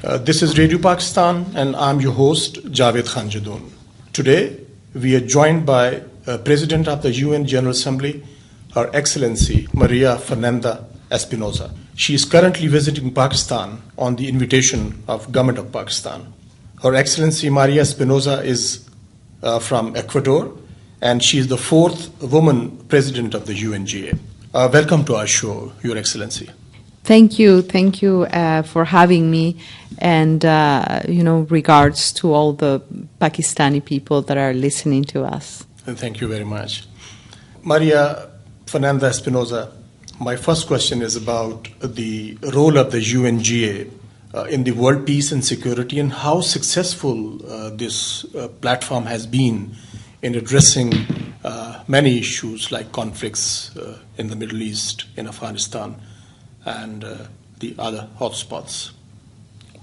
This is Radio Pakistan, and I'm your host, Javed Jadoon. Today, we are joined by President of the UN General Assembly, Her Excellency Maria Fernanda Espinosa. She is currently visiting Pakistan on the invitation of Government of Pakistan. Her Excellency Maria Espinosa is from Ecuador, and she is the fourth woman president of the UNGA. Welcome to our show, Your Excellency. Thank you for having me, and regards to all the Pakistani people that are listening to us. Thank you very much. Maria Fernanda Espinosa, my first question is about the role of the UNGA in the world peace and security, and how successful this platform has been in addressing many issues like conflicts in the Middle East, in Afghanistan, and the other hotspots.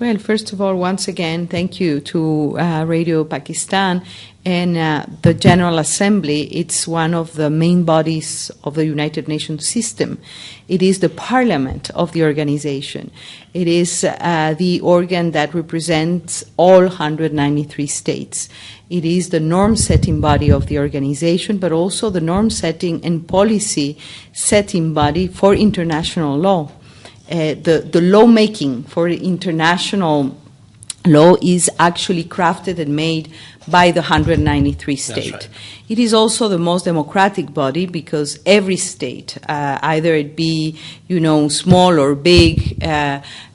Well, first of all, once again, thank you to Radio Pakistan and the General Assembly. It's one of the main bodies of the United Nations system. It is the parliament of the organization. It is the organ that represents all 193 states. It is the norm-setting body of the organization, but also the norm-setting and policy-setting body for international law. The lawmaking for international law is actually crafted and made by the 193 states. Right. It is also the most democratic body because every state, either it be, small or big,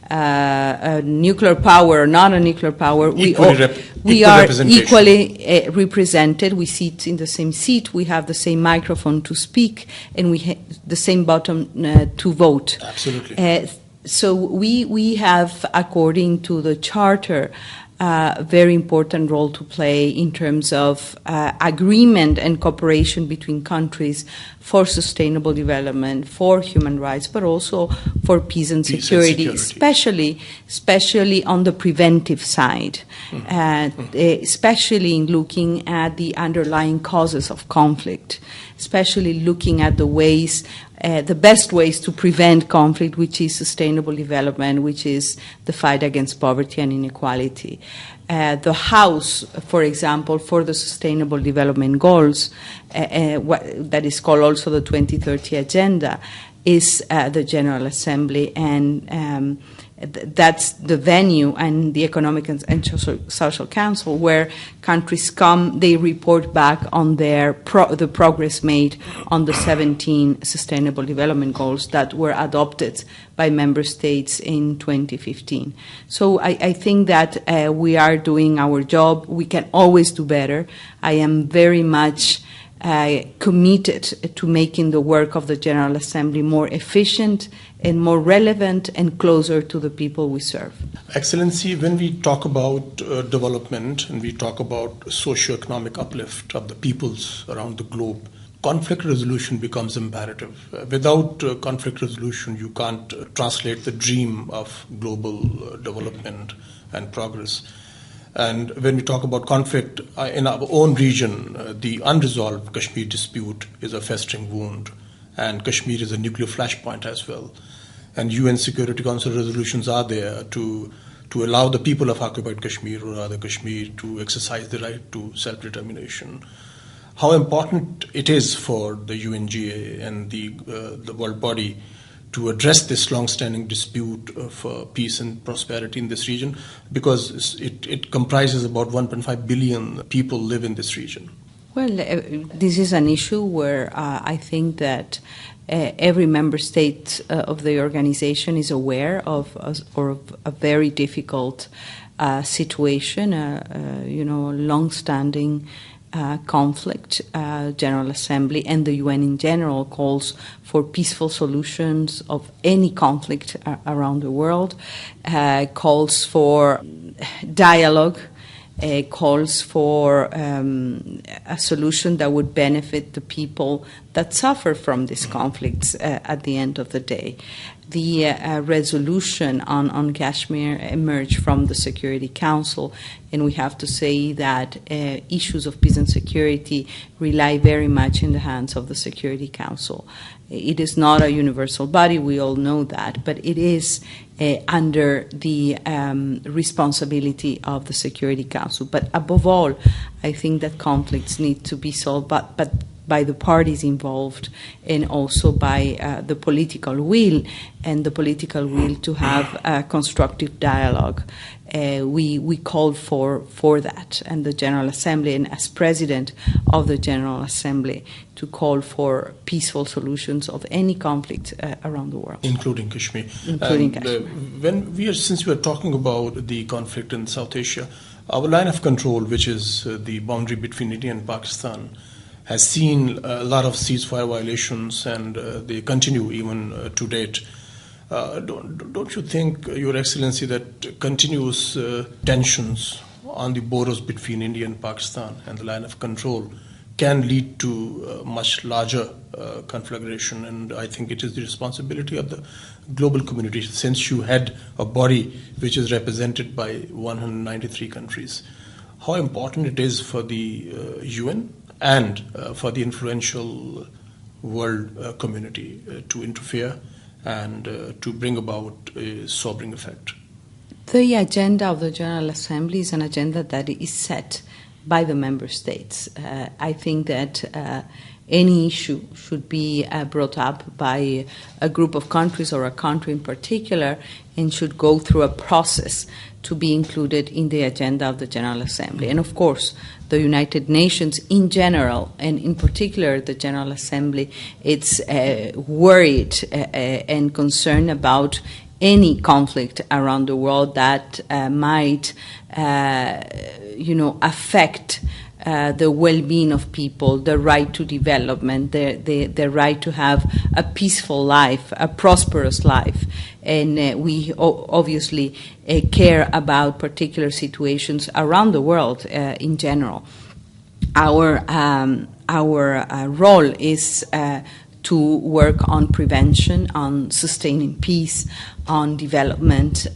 a nuclear power or not a nuclear power, we are equally represented. We sit in the same seat, we have the same microphone to speak, and we have the same button to vote. Absolutely. So we have, according to the Charter, a very important role to play in terms of agreement and cooperation between countries for sustainable development, for human rights, but also for peace and security. Especially on the preventive side, especially in looking at the underlying causes of conflict, especially looking at the ways, the best ways to prevent conflict, which is sustainable development, which is the fight against poverty and inequality. The House, for example, for the Sustainable Development Goals, that is called also the 2030 Agenda, is the General Assembly, and that's the venue, and the Economic and Social Council, where countries come, they report back on the progress made on the 17 Sustainable Development Goals that were adopted by member states in 2015. So I think that we are doing our job. We can always do better. I am very much committed to making the work of the General Assembly more efficient and more relevant and closer to the people we serve. Excellency, when we talk about development and we talk about socio-economic uplift of the peoples around the globe, conflict resolution becomes imperative. Without conflict resolution, you can't translate the dream of global development and progress. And when we talk about conflict in our own region, the unresolved Kashmir dispute is a festering wound, and Kashmir is a nuclear flashpoint as well. And UN Security Council resolutions are there to allow the people of occupied Kashmir, or rather Kashmir, to exercise the right to self-determination. How important it is for the UNGA and the world body to address this long-standing dispute for peace and prosperity in this region, because it comprises about 1.5 billion people live in this region. Well, this is an issue where I think that every member state of the organization is aware of a very difficult situation, long-standing conflict. General Assembly and the UN in general calls for peaceful solutions of any conflict around the world, calls for dialogue, calls for a solution that would benefit the people that suffer from these conflicts at the end of the day. The resolution on Kashmir emerged from the Security Council, and we have to say that issues of peace and security rely very much in the hands of the Security Council. It is not a universal body, we all know that, but it is under the responsibility of the Security Council. But above all, I think that conflicts need to be solved, but by the parties involved and also by the political will, and the political will to have a constructive dialogue. We called for that, and the General Assembly, and as President of the General Assembly, to call for peaceful solutions of any conflict around the world, including Kashmir. Since we are talking about the conflict in South Asia, our line of control, which is the boundary between India and Pakistan, has seen a lot of ceasefire violations, and they continue even to date. Don't you think, Your Excellency, that continuous tensions on the borders between India and Pakistan and the line of control can lead to much larger conflagration? And I think it is the responsibility of the global community, since you had a body which is represented by 193 countries. How important it is for the UN and for the influential world community to interfere and to bring about a sobering effect. The agenda of the General Assembly is an agenda that is set by the member states. I think that any issue should be brought up by a group of countries or a country in particular, and should go through a process to be included in the agenda of the General Assembly. And of course, the United Nations in general, and in particular the General Assembly, it's worried and concerned about any conflict around the world that might, affect the well-being of people, the right to development, the right to have a peaceful life, a prosperous life. And we obviously care about particular situations around the world in general. Our role is to work on prevention, on sustaining peace, on development,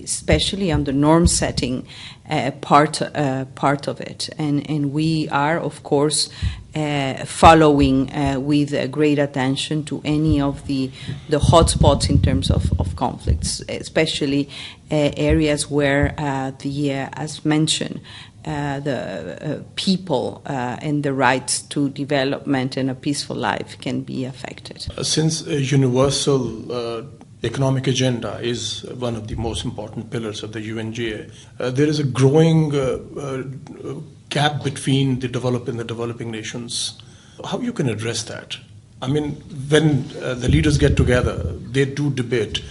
especially on the norm setting part of it. And we are, of course, following with great attention to any of the hotspots in terms of conflicts, especially areas where as mentioned, the people and the rights to development and a peaceful life can be affected. Since a universal economic agenda is one of the most important pillars of the UNGA, there is a growing gap between the developed and the developing nations. How you can address that? I mean, when the leaders get together, they do debate,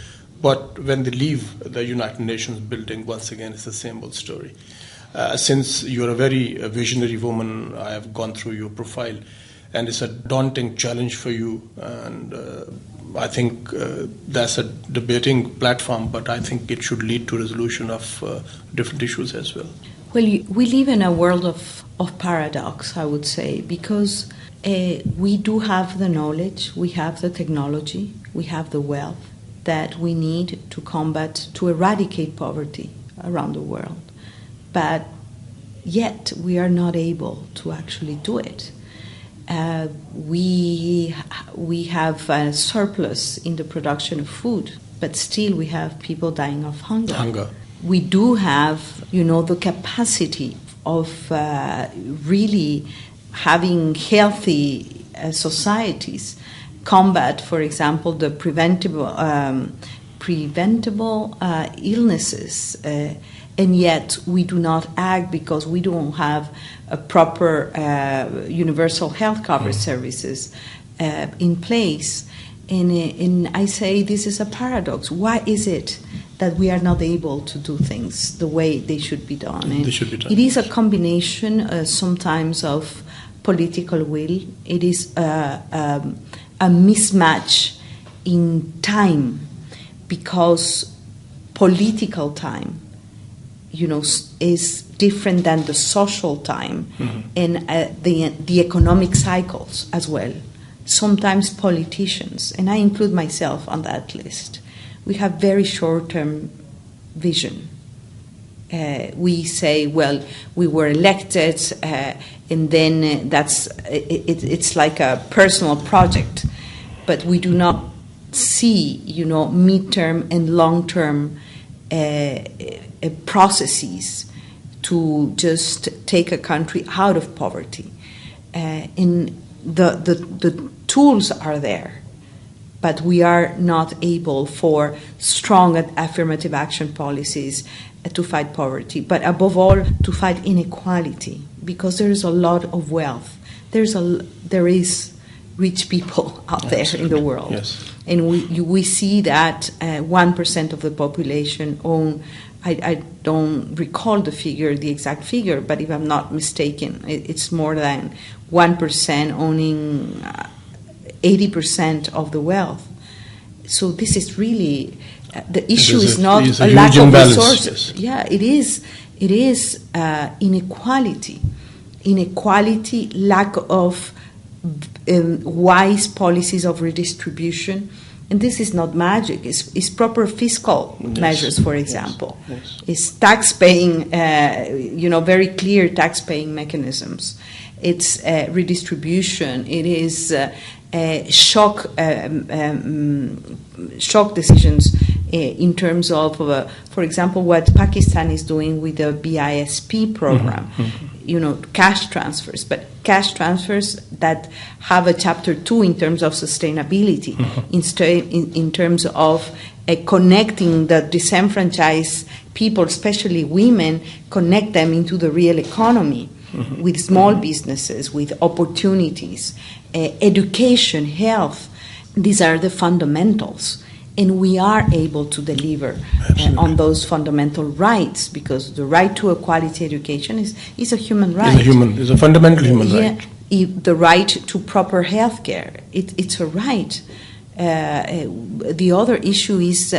but when they leave the United Nations building, once again, it's the same old story. Since you're a very visionary woman, I have gone through your profile, and it's a daunting challenge for you. And I think that's a debating platform, but I think it should lead to resolution of different issues as well. Well, we live in a world of paradox, I would say, because we do have the knowledge, we have the technology, we have the wealth that we need to combat, to eradicate poverty around the world. But yet we are not able to actually do it. We have a surplus in the production of food, but still we have people dying of hunger. We do have, the capacity of really having healthy societies, combat, for example, the preventable illnesses. And yet we do not act because we don't have a proper universal health coverage services in place. And I say this is a paradox. Why is it that we are not able to do things the way they should be done? And it is a combination sometimes of political will. It is a mismatch in time, because political time is different than the social time, and the economic cycles as well. Sometimes politicians, and I include myself on that list, we have very short-term vision. We say, well, we were elected, and then it's like a personal project, but we do not see, midterm and long-term processes to just take a country out of poverty. And the tools are there, but we are not able for strong affirmative action policies to fight poverty, but above all to fight inequality, because there is a lot of wealth. There is rich people out there in the world. Yes. And we see that 1% of the population own, I don't recall the exact figure, but if I'm not mistaken, it's more than 1% owning 80% of the wealth. So this is really, the issue is not a lack of resources. Yes. Yeah, it is inequality, lack of wise policies of redistribution. And this is not magic. It's proper fiscal measures, for example. Yes. It's tax-paying, very clear tax-paying mechanisms. It's redistribution. It is shock decisions in terms of, for example, what Pakistan is doing with the BISP program. Cash transfers, but cash transfers that have a chapter 2 in terms of sustainability, in terms of connecting the disenfranchised people, especially women, connect them into the real economy with small businesses, with opportunities, education, health. These are the fundamentals. And we are able to deliver on those fundamental rights, because the right to a quality education is a human right. It's a fundamental human right. The right to proper health care, it's a right. The other issue is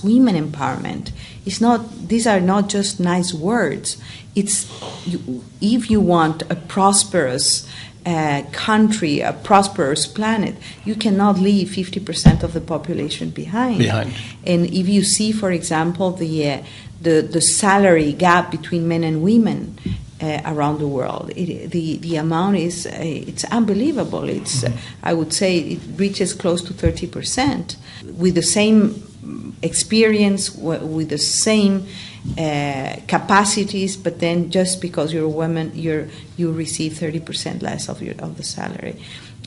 women empowerment. These are not just nice words. If you want a prosperous country, a prosperous planet, you cannot leave 50% of the population behind. And if you see, for example, the salary gap between men and women around the world, the amount it's unbelievable. I would say it reaches close to 30%, with the same experience, with the same capacities, but then just because you're a woman, you receive 30% less of the salary,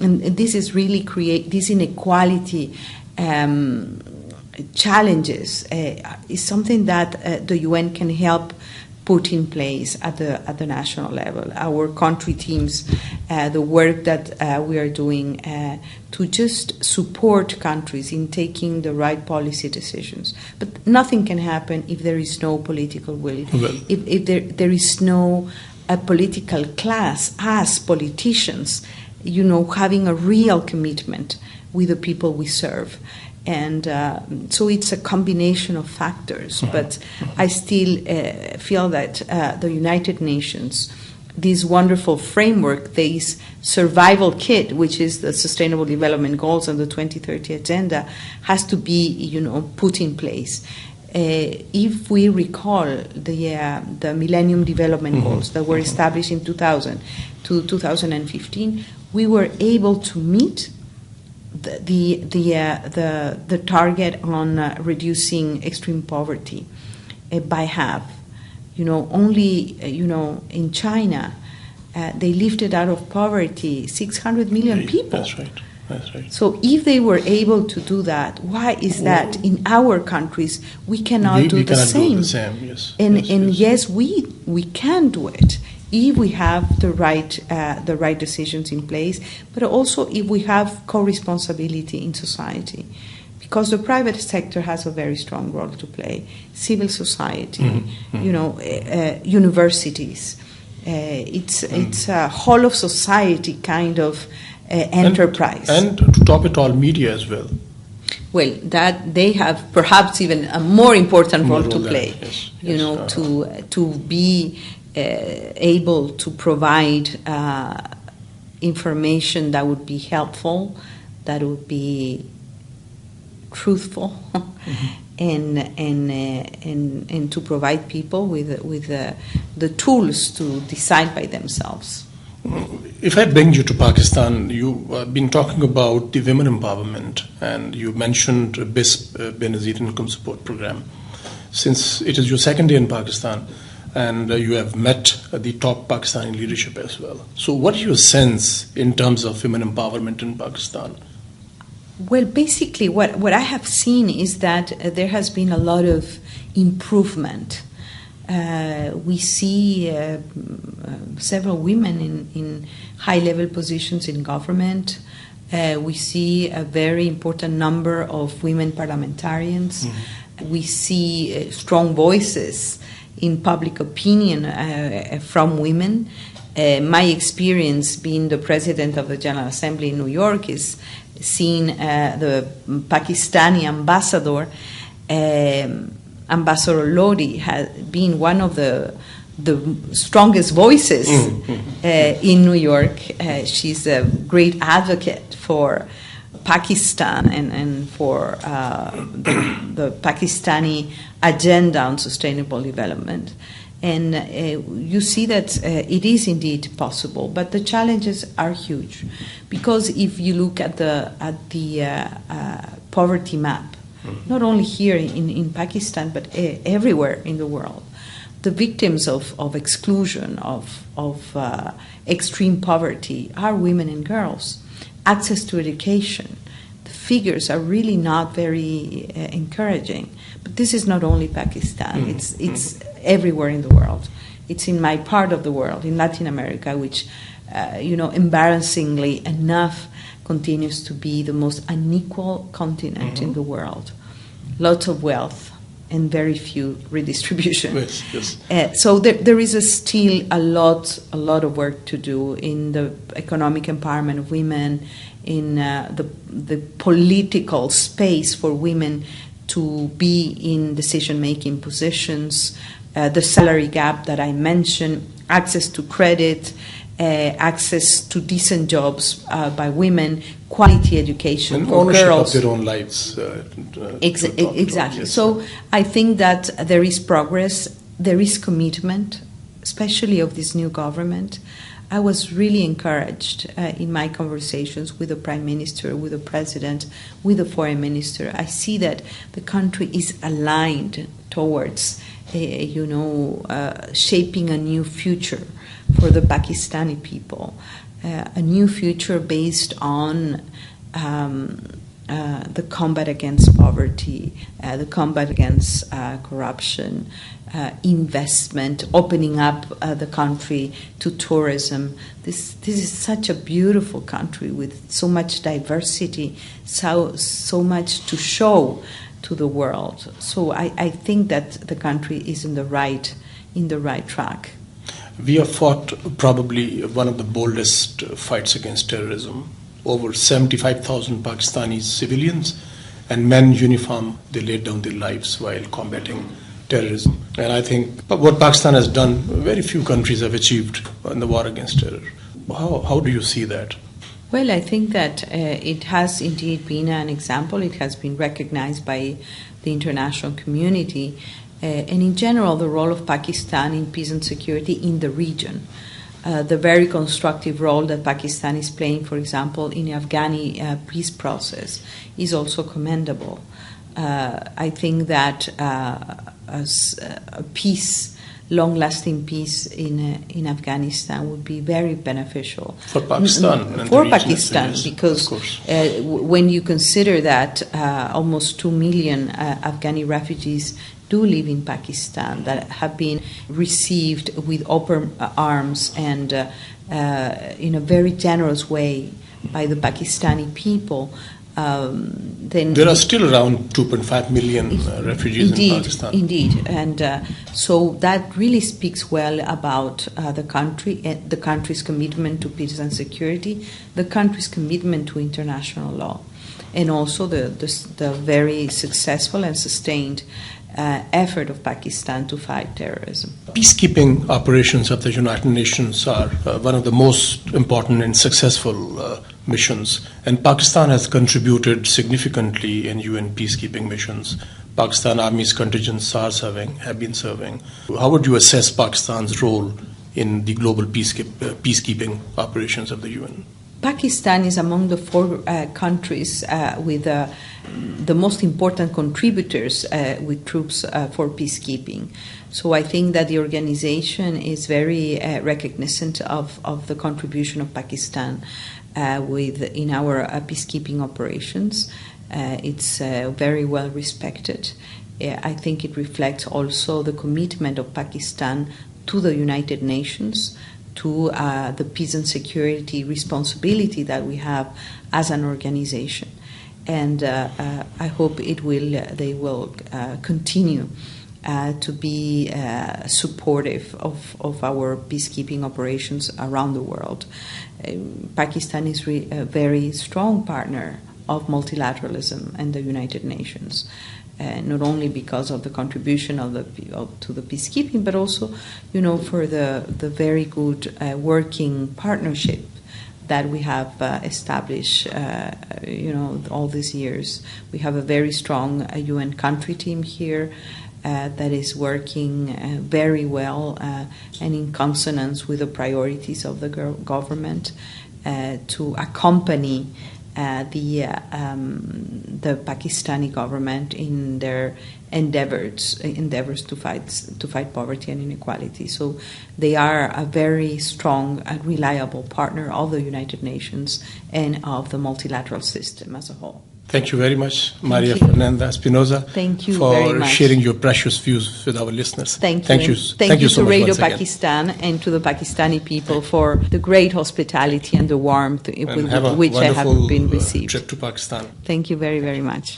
and this is really this inequality challenges is something that the UN can help put in place at the national level. Our country teams, the work that we are doing to just support countries in taking the right policy decisions. But nothing can happen if there is no political will. If there is no political class, as politicians, having a real commitment with the people we serve. And so it's a combination of factors, but I still feel that the United Nations, this wonderful framework, this survival kit, which is the Sustainable Development Goals and the 2030 Agenda, has to be, put in place. If we recall the Millennium Development Goals that were established in 2000 to 2015, we were able to meet the target on reducing extreme poverty by half. Only in China they lifted out of poverty 600 million people. That's right. So if they were able to do that, why is that in our countries we cannot do the same? Yes. Yes, we can do it if we have the right decisions in place, but also if we have co-responsibility in society, because the private sector has a very strong role to play. Civil society, universities, it's a whole of society kind of enterprise. And to top it all, media as well. Well, that they have perhaps even a more important role to play. To be able to provide information that would be helpful, that would be truthful, and to provide people with the tools to decide by themselves. If I bring you to Pakistan, you've been talking about the women empowerment, and you mentioned BISP, Benazir Income Support Program. Since it is your second day in Pakistan, and you have met the top Pakistani leadership as well. So what is your sense in terms of women empowerment in Pakistan? Well, basically, what I have seen is that there has been a lot of improvement. We see several women in high-level positions in government. We see a very important number of women parliamentarians. Mm-hmm. We see strong voices in public opinion from women. My experience being the president of the General Assembly in New York is seeing the Pakistani ambassador, Ambassador Lodi, has been one of the strongest voices in New York. She's a great advocate for Pakistan and for the Pakistani agenda on sustainable development. And you see that it is indeed possible, but the challenges are huge, because if you look at the poverty map, not only here in Pakistan but everywhere in the world, the victims of exclusion, of extreme poverty are women and girls. Access to education, the figures are really not very encouraging. But this is not only Pakistan; it's everywhere in the world. It's in my part of the world, in Latin America, which, embarrassingly enough, continues to be the most unequal continent in the world. Lots of wealth and very few redistribution. Yes. So there is still a lot of work to do in the economic empowerment of women, in the political space for women to be in decision-making positions, the salary gap that I mentioned, access to credit, access to decent jobs by women, quality education and for ownership girls. of their own lives. Exactly. Yes. So I think that there is progress, there is commitment, especially of this new government. I was really encouraged in my conversations with the Prime Minister, with the President, with the Foreign Minister. I see that the country is aligned towards, shaping a new future for the Pakistani people, a new future based on the combat against poverty, the combat against corruption, investment, opening up the country to tourism. This is such a beautiful country with so much diversity, so much to show to the world. So I think that the country is in the right track. We have fought probably one of the boldest fights against terrorism. Over 75,000 Pakistani civilians and men in uniform, they laid down their lives while combating terrorism. And I think what Pakistan has done, very few countries have achieved in the war against terror. How do you see that? Well, I think that it has indeed been an example. It has been recognized by the international community. And in general, the role of Pakistan in peace and security in the region. The very constructive role that Pakistan is playing, for example, in the Afghani peace process is also commendable. I think that as a peace, long-lasting peace in Afghanistan would be very beneficial for Pakistan. Because when you consider that almost 2 million Afghani refugees do live in Pakistan, that have been received with open arms and in a very generous way by the Pakistani people, then there are still around 2.5 million refugees in Pakistan. Indeed, and so that really speaks well about the country, the country's commitment to peace and security, the country's commitment to international law, and also the very successful and sustained effort of Pakistan to fight terrorism. Peacekeeping operations of the United Nations are one of the most important and successful missions, and Pakistan has contributed significantly in UN peacekeeping missions. Pakistan Army's contingents have been serving. How would you assess Pakistan's role in the global peacekeeping operations of the UN? Pakistan is among the 4 countries with the most important contributors with troops for peacekeeping. So I think that the organization is very recognizant of the contribution of Pakistan in our peacekeeping operations. It's very well respected. I think it reflects also the commitment of Pakistan to the United Nations, to the peace and security responsibility that we have as an organization. And I hope they will continue to be supportive of our peacekeeping operations around the world. Pakistan is a very strong partner of multilateralism and the United Nations. Not only because of the contribution to the peacekeeping, but also, for the very good working partnership that we have established, all these years. We have a very strong UN country team here that is working very well and in consonance with the priorities of the government to accompany the Pakistani government in their endeavors to fight poverty and inequality. So they are a very strong and reliable partner of the United Nations and of the multilateral system as a whole. Thank you very much, Maria Fernanda Espinosa. Thank you for very much. Sharing your precious views with our listeners. Thank you. Thank you so to much Radio once again. Pakistan and to the Pakistani people for the great hospitality and the warmth with which I have been received. Trip to Pakistan. Thank you very, very much.